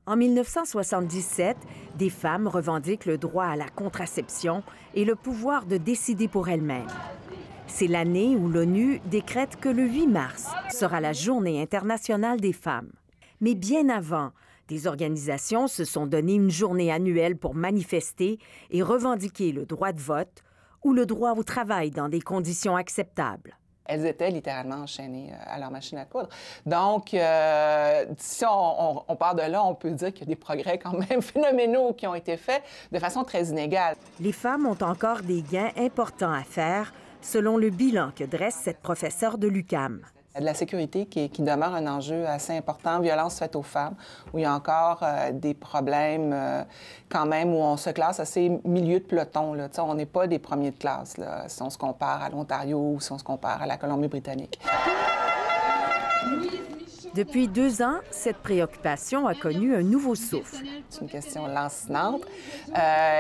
En 1977, des femmes revendiquent le droit à la contraception et le pouvoir de décider pour elles-mêmes. C'est l'année où l'ONU décrète que le 8 mars sera la Journée internationale des femmes. Mais bien avant, des organisations se sont donné une journée annuelle pour manifester et revendiquer le droit de vote ou le droit au travail dans des conditions acceptables. Elles étaient littéralement enchaînées à leur machine à coudre. Donc, si on part de là, on peut dire qu'il y a des progrès quand même phénoménaux qui ont été faits de façon très inégale. Les femmes ont encore des gains importants à faire, selon le bilan que dresse cette professeure de l'UQAM. Il y a de la sécurité qui demeure un enjeu assez important, violence faite aux femmes, où il y a encore des problèmes quand même, où on se classe assez milieu de peloton. Là. On n'est pas des premiers de classe, là, si on se compare à l'Ontario ou si on se compare à la Colombie-Britannique. Depuis 2 ans, cette préoccupation a connu un nouveau souffle. C'est une question lancinante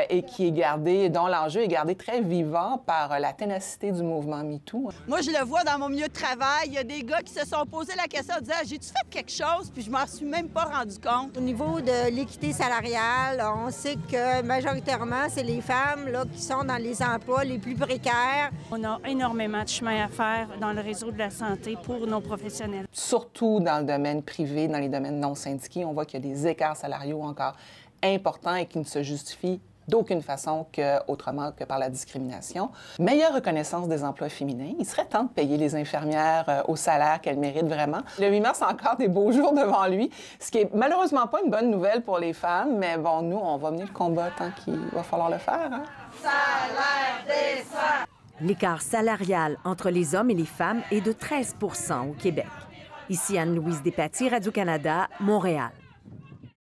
et qui est gardée, dont l'enjeu est gardé très vivant par la ténacité du mouvement MeToo. Moi, je le vois dans mon milieu de travail. Il y a des gars qui se sont posés la question en disant « J'ai-tu fait quelque chose? » Puis je m'en suis même pas rendu compte. Au niveau de l'équité salariale, on sait que majoritairement, c'est les femmes là, qui sont dans les emplois les plus précaires. On a énormément de chemin à faire dans le réseau de la santé pour nos professionnels. Surtout dans le domaine privé, dans les domaines non syndiqués, on voit qu'il y a des écarts salariaux encore importants et qui ne se justifient d'aucune façon autrement que par la discrimination. Meilleure reconnaissance des emplois féminins. Il serait temps de payer les infirmières au salaire qu'elles méritent vraiment. Le 8 mars a encore des beaux jours devant lui, ce qui est malheureusement pas une bonne nouvelle pour les femmes, mais bon, nous, on va mener le combat tant qu'il va falloir le faire. Hein? Salaire décent! L'écart salarial entre les hommes et les femmes est de 13 % au Québec. Ici Anne-Louise Despatie, Radio-Canada, Montréal.